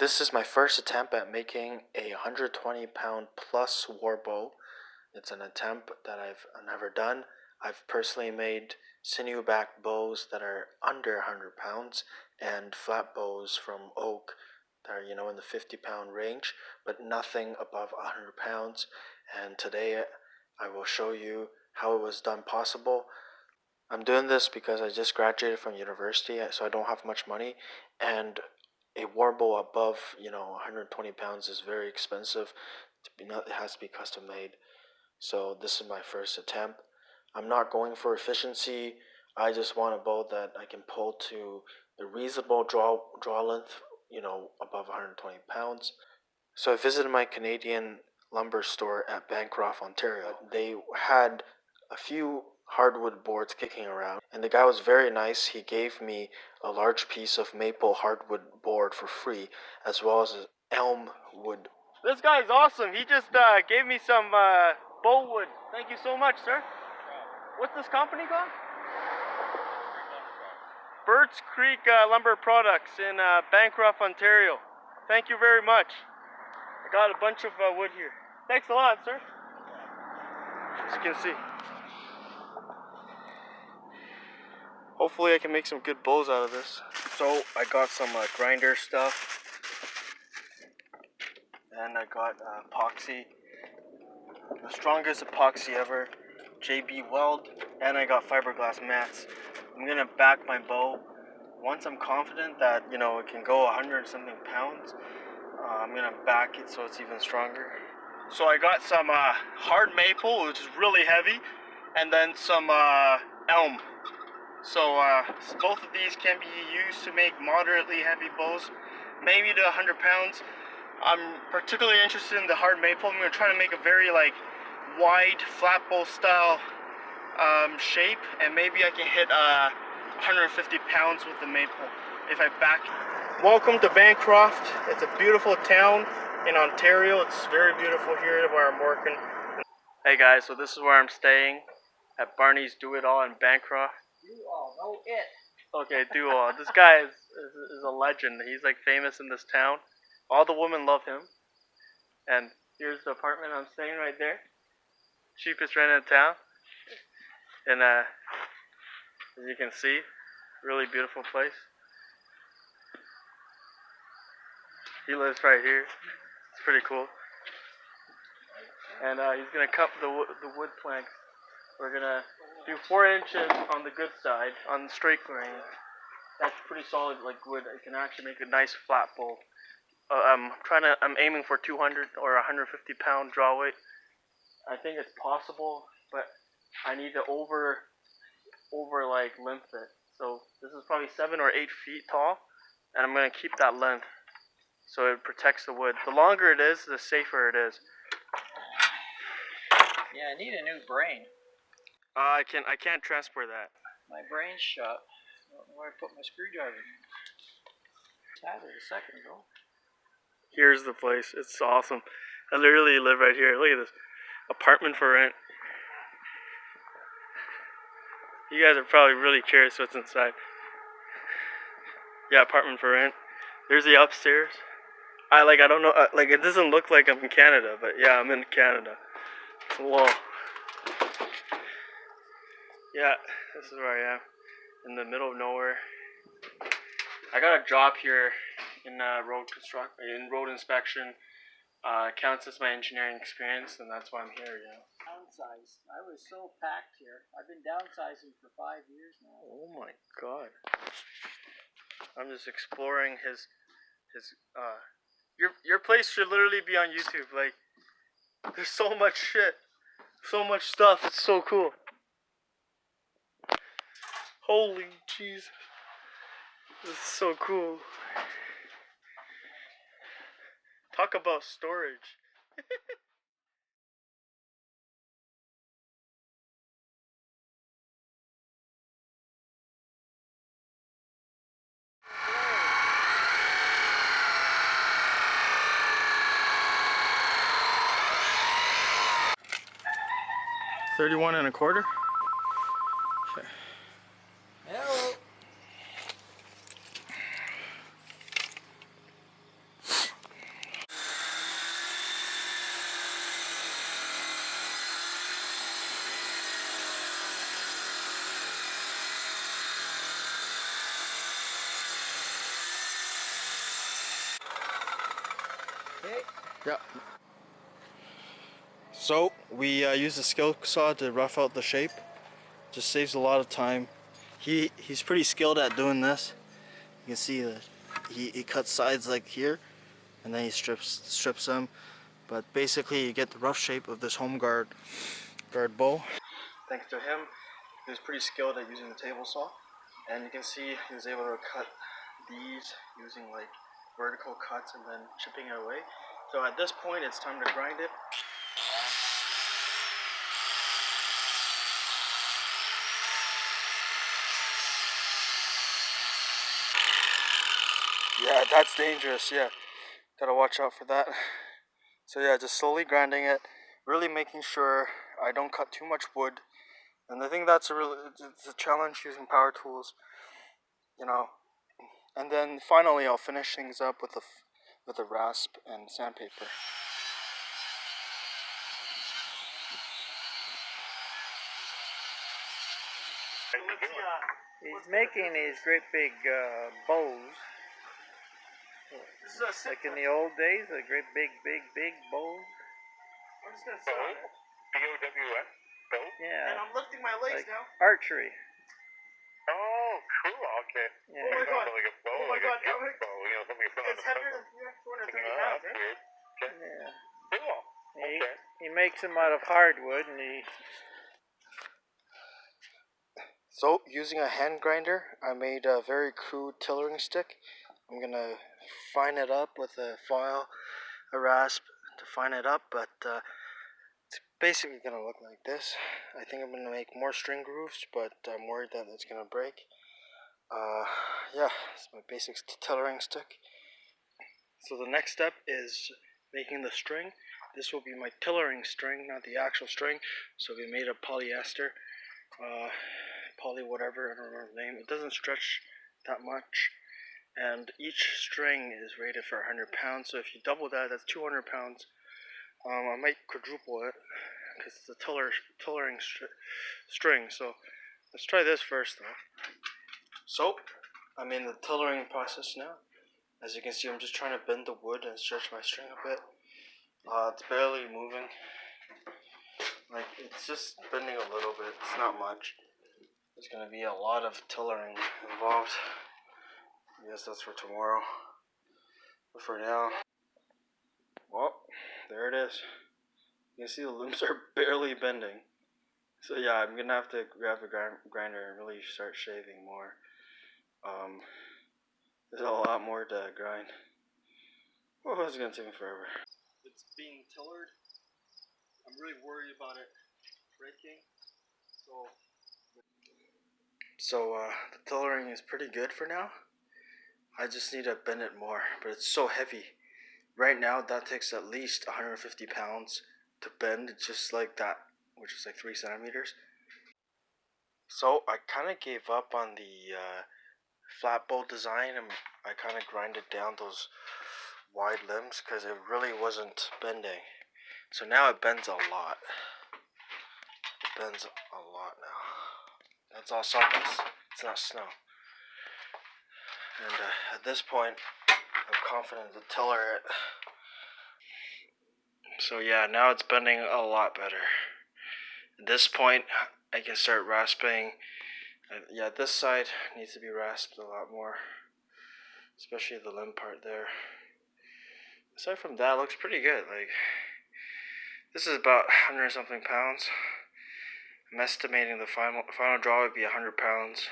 This is my first attempt at making a 120-pound plus warbow. It's an attempt that I've never done. I've personally made sinew back bows that are under 100 pounds and flat bows from oak that are, in the 50-pound range, but nothing above 100 pounds. And today I will show you how it was done possible. I'm doing this because I just graduated from university, so I don't have much money, and a warbow above 120 pounds is very expensive. It has to be custom made. So this is my first attempt. I'm not going for efficiency. I just want a bow that I can pull to a reasonable draw length, above 120 pounds. So I visited my Canadian lumber store at Bancroft, Ontario. They had a few hardwood boards kicking around, and the guy was very nice. He gave me a large piece of maple hardwood board for free, as well as elm wood. This guy's awesome. He just gave me some bow wood. Thank you so much, sir. What's this company called? Birds Creek Lumber Products in Bancroft, Ontario. Thank you very much. I got a bunch of wood here. Thanks a lot, sir. As you can see. Hopefully I can make some good bows out of this. So I got some grinder stuff. And I got epoxy. The strongest epoxy ever. JB Weld. And I got fiberglass mats. I'm gonna back my bow. Once I'm confident that, it can go 100 something pounds, I'm gonna back it so it's even stronger. So I got some hard maple, which is really heavy, and then some elm. So both of these can be used to make moderately heavy bows, maybe to 100 pounds. I'm particularly interested in the hard maple. I'm gonna try to make a very wide flatbow style shape, and maybe I can hit 150 pounds with the maple if I back. Welcome to Bancroft. It's a beautiful town in Ontario. It's very beautiful here where I'm working. Hey guys, so this is where I'm staying at Barney's Do It All in Bancroft. Do all, no it. Okay, Do All. This guy is a legend. He's famous in this town. All the women love him. And here's the apartment I'm staying right there. Cheapest rent in town. And as you can see, really beautiful place. He lives right here. It's pretty cool. And he's gonna cut the wood planks. We're gonna do 4 inches on the good side, on the straight grain. That's pretty solid wood. I can actually make a nice flat bow. I'm aiming for 200 or 150 pound draw weight. I think it's possible, but I need to over length it. So this is probably 7 or 8 feet tall, and I'm gonna keep that length so it protects the wood. The longer it is, the safer it is. Yeah, I need a new brain. I can't transport that. My brain's shut. I don't know where I put my screwdriver in. Had it a second ago. Here's the place. It's awesome. I literally live right here. Look at this. Apartment for rent. You guys are probably really curious what's inside. Yeah, apartment for rent. There's the upstairs. I don't know, it doesn't look like I'm in Canada, but yeah, I'm in Canada. Whoa. Yeah, this is where I am. In the middle of nowhere. I got a job here in road inspection. Counts as my engineering experience, and that's why I'm here, Downsized. I was so packed here. I've been downsizing for 5 years now. Oh my god. I'm just exploring his your place should literally be on YouTube. There's so much shit. So much stuff. It's so cool. Holy Jesus. This is so cool. Talk about storage. $31 1/4. Okay. Hello. Okay. Yeah. So we use the skill saw to rough out the shape. Just saves a lot of time. He's pretty skilled at doing this. You can see that he cuts sides like here, and then he strips them. But basically, you get the rough shape of this holmegaard bow. Thanks to him, he was pretty skilled at using the table saw, and you can see he was able to cut these using like vertical cuts and then chipping it away. So at this point, it's time to grind it. Yeah, that's dangerous. Yeah, gotta watch out for that. So yeah, just slowly grinding it, really making sure I don't cut too much wood. And I think that's it's a challenge using power tools, you know. And then finally, I'll finish things up with a rasp and sandpaper. He's making these great big bows. Like in the old days, the great big bows. I'm just gonna sit on it. B-O-W-S? Bow? Yeah. And I'm lifting my legs like now. Archery. Oh, cool. Okay. Yeah. Oh my god. Like a bow, Oh my like god. a gift bow, you know, something you put on It's the heavier bow. than 230 Oh, pounds, that's eh? weird. Okay. Yeah. Cool. Okay. He makes them out of hardwood, and he. So, using a hand grinder, I made a very crude tillering stick. I'm gonna fine it up with a file, a rasp to fine it up, but it's basically gonna look like this. I think I'm gonna make more string grooves, but I'm worried that it's gonna break. Yeah, it's my basic tillering stick. So the next step is making the string. This will be my tillering string, not the actual string. So we made of polyester, poly whatever, I don't remember the name. It doesn't stretch that much, and each string is rated for 100 pounds. So if you double that, that's 200 pounds. I might quadruple it because it's a tillering string. So let's try this first though. So I'm in the tillering process now. As you can see, I'm just trying to bend the wood and stretch my string a bit. It's barely moving. Like, it's just bending a little bit. It's not much. There's going to be a lot of tillering involved. I guess that's for tomorrow. But for now, well, there it is. You can see the limbs are barely bending. So yeah, I'm going to have to grab a grinder and really start shaving more. There's a lot more to grind. Oh, it's going to take me forever. It's being tillered. I'm really worried about it breaking. So the tillering is pretty good for now. I just need to bend it more, but it's so heavy. Right now, that takes at least 150 pounds to bend just like that, which is like 3 centimeters. So I kind of gave up on the Flatbow design, and I kind of grinded down those wide limbs because it really wasn't bending. So now it bends a lot. It bends a lot now. That's all sawdust. It's not snow. And at this point, I'm confident to tiller it. So yeah, now it's bending a lot better. At this point, I can start rasping. Yeah, this side needs to be rasped a lot more, especially the limb part there. Aside from that, it looks pretty good. Like, this is about 100 something pounds. I'm estimating the final draw would be 100 pounds.